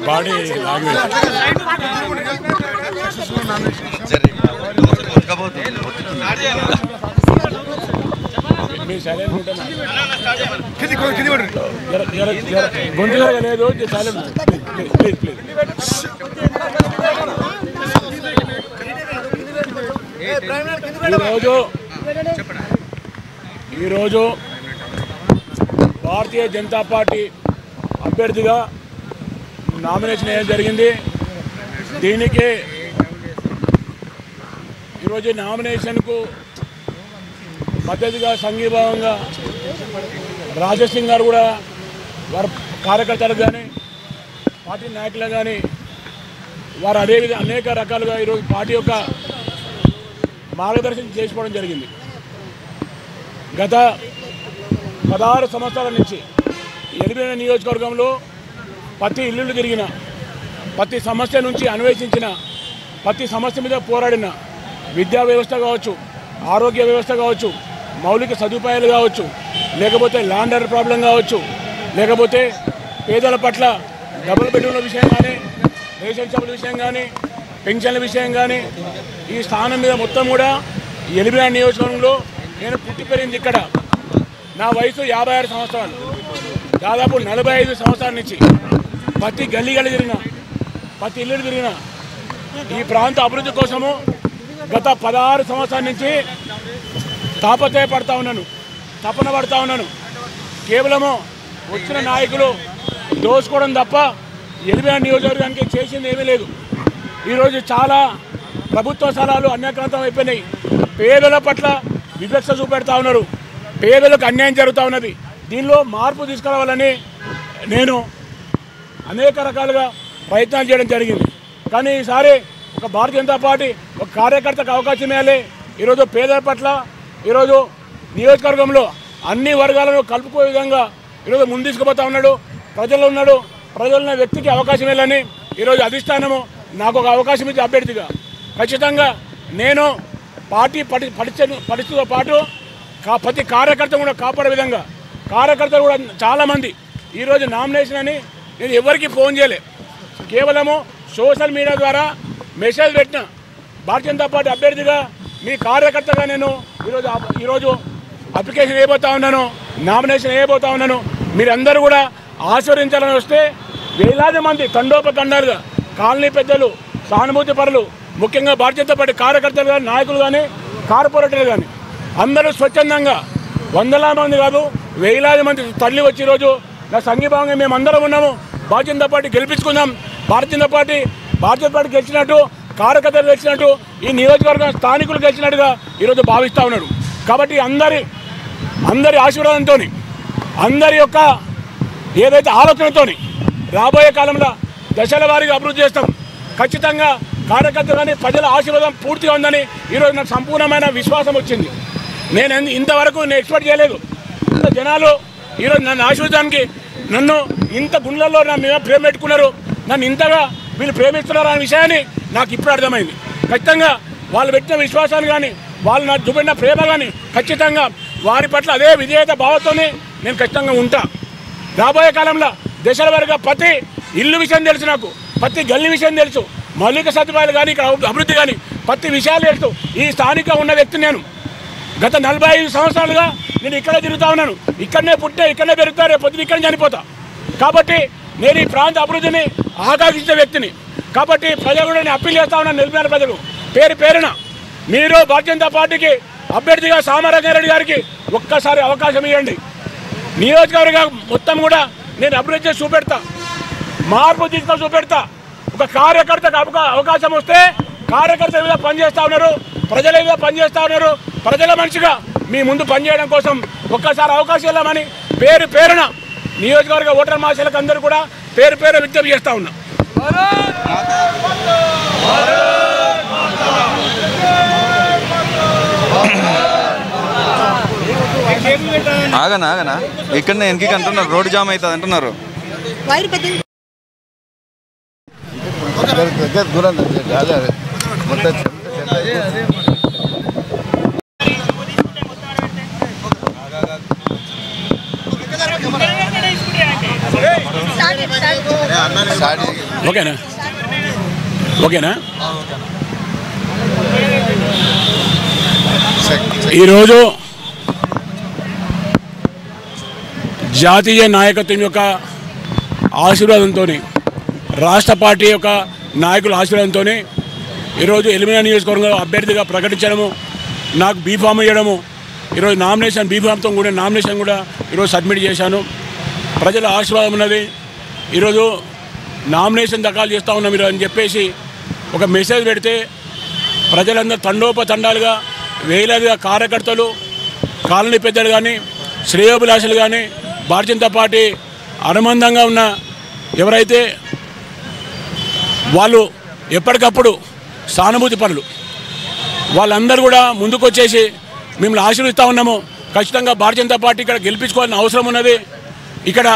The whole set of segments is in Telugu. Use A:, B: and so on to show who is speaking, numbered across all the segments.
A: బాడీ గొంతుగా లేదు ఈరోజు భారతీయ జనతా పార్టీ అభ్యర్థిగా నామినేషన్ వేయడం జరిగింది. దీనికి ఈరోజు నామినేషన్కు మద్దతుగా సంఘీభావంగా రాజసింగ్ గారు కూడా వారి కార్యకర్తలకు కానీ పార్టీ నాయకులకు కానీ వారు అదేవిధంగా అనేక రకాలుగా ఈరోజు పార్టీ యొక్క మార్గదర్శనం చేసుకోవడం జరిగింది. గత 16 సంవత్సరాల నుంచి ఎలిమినేట్ నియోజకవర్గంలో ప్రతి ఇల్లు తిరిగిన, ప్రతి సమస్య నుంచి అన్వేషించిన, ప్రతి సమస్య మీద పోరాడిన, విద్యా వ్యవస్థ కావచ్చు, ఆరోగ్య వ్యవస్థ కావచ్చు, మౌలిక సదుపాయాలు కావచ్చు, లేకపోతే ల్యాండ్ ఆర్డర్ ప్రాబ్లం కావచ్చు, లేకపోతే పేదల పట్ల డబుల్ బెడ్రూమ్ల విషయం కానీ, రేషన్ షాపుల విషయం కానీ, పెన్షన్ల విషయం కానీ, ఈ స్థానం మీద మొత్తం కూడా ఎలిమినేట్ నియోజకవర్గంలో నేను పుట్టి పెరిగింది ఇక్కడ. నా వయసు 56 సంవత్సరాలు. దాదాపు 45 సంవత్సరాల నుంచి ప్రతి గల్లీ తిరిగిన, ప్రతి ఇల్లు తిరిగిన, ఈ ప్రాంత అభివృద్ధి కోసము గత 16 సంవత్సరాల నుంచి తాపత్రయపడతా ఉన్నాను, తపన పడతా ఉన్నాను. కేవలము వచ్చిన నాయకులు దోసుకోవడం తప్ప ఎలిమినేట్ నియోజకవర్గానికి చేసింది ఏమీ లేదు. ఈరోజు చాలా ప్రభుత్వ స్థలాలు అన్యాక్రాంతం అయిపోయినాయి. పేదల పట్ల వివక్ష చూపెడతా ఉన్నారు, పేదలకు అన్యాయం జరుగుతూ ఉన్నది. దీనిలో మార్పు తీసుకురావాలని నేను అనేక రకాలుగా ప్రయత్నాలు చేయడం జరిగింది. కానీ ఈసారి ఒక భారతీయ జనతా పార్టీ ఒక కార్యకర్తకు అవకాశం ఇవ్వాలి. ఈరోజు పేదల పట్ల ఈరోజు నియోజకవర్గంలో అన్ని వర్గాలను కలుపుకో విధంగా ఈరోజు ముందు తీసుకుపోతా ఉన్నాడు. ప్రజలు ఉన్నాడు, ప్రజలున్న వ్యక్తికి అవకాశం ఇవ్వాలని ఈరోజు అధిష్టానము నాకు ఒక అవకాశం ఇచ్చి అభ్యర్థిగా ఖచ్చితంగా నేను పార్టీ పరిస్థితితో పాటు ప్రతి కార్యకర్త కూడా కాపాడే విధంగా, కార్యకర్తలు కూడా చాలామంది ఈరోజు నామినేషన్ అని నేను ఎవరికి ఫోన్ చేయలే, కేవలము సోషల్ మీడియా ద్వారా మెసేజ్ పెట్టిన భారతీయ జనతా పార్టీ అభ్యర్థిగా మీ కార్యకర్తగా నేను ఈరోజు అప్లికేషన్ వేయబోతా ఉన్నాను, నామినేషన్ వేయబోతా ఉన్నాను. మీరందరూ కూడా ఆశీర్వదించాలని వస్తే వేలాది మంది తండోపతండాలుగా కాలనీ పెద్దలు, సానుభూతి పరులు, ముఖ్యంగా భారతీయ జనతా పార్టీ కార్యకర్తలు కానీ, నాయకులు కానీ, కార్పొరేటర్లు కానీ అందరూ స్వచ్ఛందంగా వందలాది మంది కాదు వేలాది మంది తరలి వచ్చి ఈరోజు నా సంఘీభావంగా మేమందరం ఉన్నాము. భారతీయ జనతా పార్టీ గెలిపించుకుందాం. భారతీయ జనతా పార్టీ గెలిచినట్టు, కార్యకర్తలు గెలిచినట్టు, ఈ నియోజకవర్గం స్థానికులు గెలిచినట్టుగా ఈరోజు భావిస్తూ ఉన్నాడు. కాబట్టి అందరి ఆశీర్వాదంతో, అందరి యొక్క ఏదైతే ఆలోచనతో రాబోయే కాలంలో దశల వారీగా అభివృద్ధి చేస్తాం. ఖచ్చితంగా కార్యకర్తలు కానీ ప్రజల ఆశీర్వాదం పూర్తిగా ఉందని ఈరోజు నాకు సంపూర్ణమైన విశ్వాసం వచ్చింది. నేను ఇంతవరకు నేను ఎక్స్పెక్ట్ చేయలేదు. ఇంత జనాలు ఈరోజు నన్ను ఆశీర్వదానికి, నన్ను ఇంత గుండెల్లో నా మీద ప్రేమ పెట్టుకున్నారు, నన్ను ఇంతగా వీళ్ళు ప్రేమిస్తున్నారు అనే విషయాన్ని నాకు ఇప్పుడు అర్థమైంది. ఖచ్చితంగా వాళ్ళు పెట్టిన విశ్వాసాన్ని కానీ, వాళ్ళు నాకు చూపెట్టిన ప్రేమ కానీ ఖచ్చితంగా వారి పట్ల అదే విధేయత భావంతోనే నేను ఖచ్చితంగా ఉంటా. రాబోయే కాలంలో దశల వారీగా ప్రతి ఇల్లు విషయం తెలుసు, నాకు ప్రతి గల్లీ విషయం తెలుసు, మౌలిక సదుపాయాలు కానీ, ఇక్కడ అభివృద్ధి కానీ ప్రతి విషయాలు తెలుసు. ఈ స్థానిక ఉన్న వ్యక్తి నేను. గత 45 సంవత్సరాలుగా నేను ఇక్కడే తిరుగుతా ఉన్నాను. ఇక్కడనే పుట్టే, ఇక్కడనే పెరుగుతా, రేపు పొద్దున ఇక్కడే చనిపోతా. కాబట్టి నేను ఈ ప్రాంత అభివృద్ధిని ఆకాంక్షించే వ్యక్తిని. కాబట్టి ప్రజలు కూడా నేను అప్పీల్ చేస్తా ఉన్నాను, నిలిపిన ప్రజలు పేరున మీరు భారతీయ జనతా పార్టీకి అభ్యర్థిగా సామారంగారెడ్డి గారికి ఒక్కసారి అవకాశం ఇవ్వండి. నియోజకవర్గం మొత్తం కూడా నేను అభివృద్ధి చేసి చూపెడతా, మార్పు తీసుకొని చూపెడతా. ఒక కార్యకర్తకు అవకాశం వస్తే కార్యకర్తల మీద పనిచేస్తూ ఉన్నారు, ప్రజల మీద పనిచేస్తూ ఉన్నారు. ప్రజల మనిషిగా మీ ముందు పనిచేయడం కోసం ఒక్కసారి అవకాశం ఇవ్వమని పేరున నియోజకవర్గ ఓటర్ మహాశయులకు అందరూ కూడా పేరు విజ్ఞప్తి చేస్తూ ఉన్నాం.
B: ఆగనా ఇక్కడనే వెనక్కి అంటున్నారు, రోడ్డు జామ్ అవుతుంది అంటున్నారు.
A: ఓకేనా ఈరోజు జాతీయ నాయకత్వం యొక్క ఆశీర్వాదంతో, రాష్ట్ర పార్టీ యొక్క నాయకుల ఆశీర్వాదంతో ఈరోజు ఎలిమినేట్ నియోజకవర్గంలో అభ్యర్థిగా ప్రకటించడము, నాకు బీఫామ్ ఇవ్వడము, ఈరోజు నామినేషన్ బీఫామ్తో కూడా నామినేషన్ కూడా ఈరోజు సబ్మిట్ చేశాను. ప్రజల ఆశీర్వాదం ఉన్నది. ఈరోజు నామినేషన్ దాఖలు చేస్తూ ఉన్నాం మీరు అని చెప్పేసి ఒక మెసేజ్ పెడితే ప్రజలందరూ తండోపతండాలుగా వేలాదిగా కార్యకర్తలు, కాలనీ పెద్దలు కానీ, శ్రేయోభిలాషులు కానీ, భారతీయ జనతా పార్టీ అనుబంధంగా ఉన్న ఎవరైతే వాళ్ళు ఎప్పటికప్పుడు సానుభూతి పనులు వాళ్ళందరూ కూడా ముందుకు వచ్చేసి మిమ్మల్ని ఆశీర్వదిస్తూ ఉన్నాము. ఖచ్చితంగా భారతీయ జనతా పార్టీ ఇక్కడ గెలిపించుకోవాల్సిన అవసరం ఉన్నది. ఇక్కడ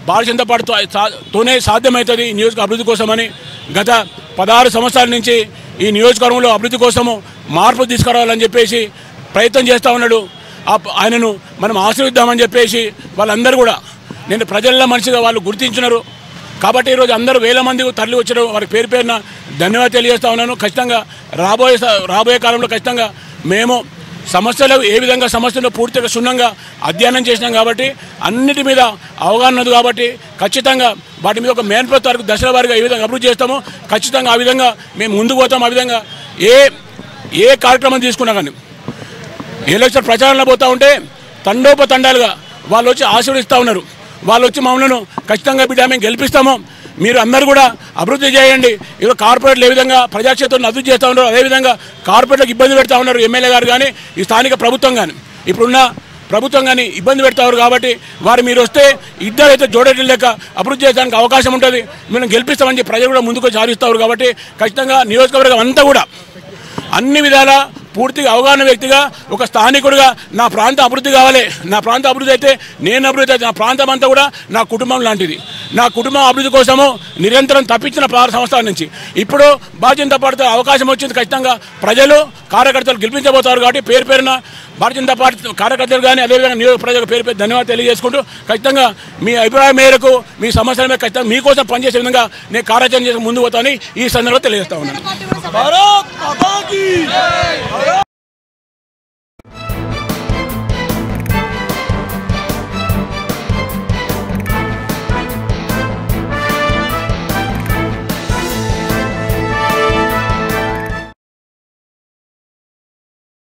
A: భారతీయ జనతా పార్టీతోనే సాధ్యమవుతుంది ఈ నియోజక అభివృద్ధి కోసమని గత 16 సంవత్సరాల నుంచి ఈ నియోజకవర్గంలో అభివృద్ధి కోసము మార్పు తీసుకురావాలని చెప్పేసి ప్రయత్నం చేస్తూ ఉన్నాడు. ఆయనను మనం ఆశీర్వదిద్దామని చెప్పేసి వాళ్ళందరూ కూడా నేను ప్రజల మనిషిగా వాళ్ళు గుర్తించినారు. కాబట్టి ఈరోజు అందరూ వేల మంది తరలి వచ్చారు. వారికి పేరున ధన్యవాదాలు తెలియజేస్తూ ఉన్నాను. ఖచ్చితంగా రాబోయే కాలంలో ఖచ్చితంగా మేము సమస్యలు ఏ విధంగా సమస్యలు పూర్తిగా క్షుణ్ణంగా అధ్యయనం చేసినాం కాబట్టి అన్నిటి మీద అవగాహన ఉంది కాబట్టి ఖచ్చితంగా వాటి మీద ఒక మేనిఫెస్టో దశల వారీగా ఏ విధంగా అభివృద్ధి చేస్తామో ఖచ్చితంగా ఆ విధంగా మేము ముందుకు పోతాం. ఆ విధంగా ఏ కార్యక్రమం తీసుకున్నా కానీ ఎలక్షన్ ప్రచారంలో పోతూ ఉంటే తండోపతండాలుగా వాళ్ళు వచ్చి ఆశీర్వదిస్తూ ఉన్నారు. వాళ్ళు వచ్చి మమ్మల్ని ఖచ్చితంగా బిడ్డ మేము గెలిపిస్తాము, మీరు అందరూ కూడా అభివృద్ధి చేయండి. ఈరోజు కార్పొరేట్లు ఏ విధంగా ప్రజాక్షేత్రాన్ని అభివృద్ధి చేస్తూ ఉన్నారు, అదేవిధంగా కార్పొరేట్లకు ఇబ్బంది పెడతా ఉన్నారు ఎమ్మెల్యే గారు కానీ, ఈ స్థానిక ప్రభుత్వం కానీ, ఇప్పుడున్న ప్రభుత్వం కానీ ఇబ్బంది పెడతారు. కాబట్టి వారు మీరు వస్తే ఇద్దరైతే జోడేట్లు లెక్క అభివృద్ధి చేయడానికి అవకాశం ఉంటుంది, మేము గెలిపిస్తామని ప్రజలు కూడా ముందుకు సాధిస్తారు. కాబట్టి ఖచ్చితంగా నియోజకవర్గం అంతా కూడా అన్ని విధాల పూర్తిగా అవగాహన వ్యక్తిగా ఒక స్థానికుడిగా నా ప్రాంత అభివృద్ధి కావాలి, నా ప్రాంత అభివృద్ధి అయితే నేను అభివృద్ధి అయితే నా ప్రాంతం అంతా కూడా నా కుటుంబం లాంటిది. నా కుటుంబం అభివృద్ధి కోసము నిరంతరం తప్పించిన 6 సంవత్సరాల నుంచి ఇప్పుడు భారతీయ జనతా పార్టీ అవకాశం వచ్చింది. ఖచ్చితంగా ప్రజలు కార్యకర్తలు గెలిపించబోతారు. కాబట్టి పేరున భారతీయ జనతా పార్టీ కార్యకర్తలు కానీ అదేవిధంగా నియోజక ప్రజలకు పేరు ధన్యవాదాలు తెలియజేసుకుంటూ ఖచ్చితంగా మీ అభిప్రాయం మేరకు మీ సమస్యల మీద ఖచ్చితంగా మీకోసం పనిచేసే విధంగా నేను కార్యాచరణ చేసి ముందుకు పోతానని ఈ సందర్భంగా తెలియజేస్తా ఉన్నాను.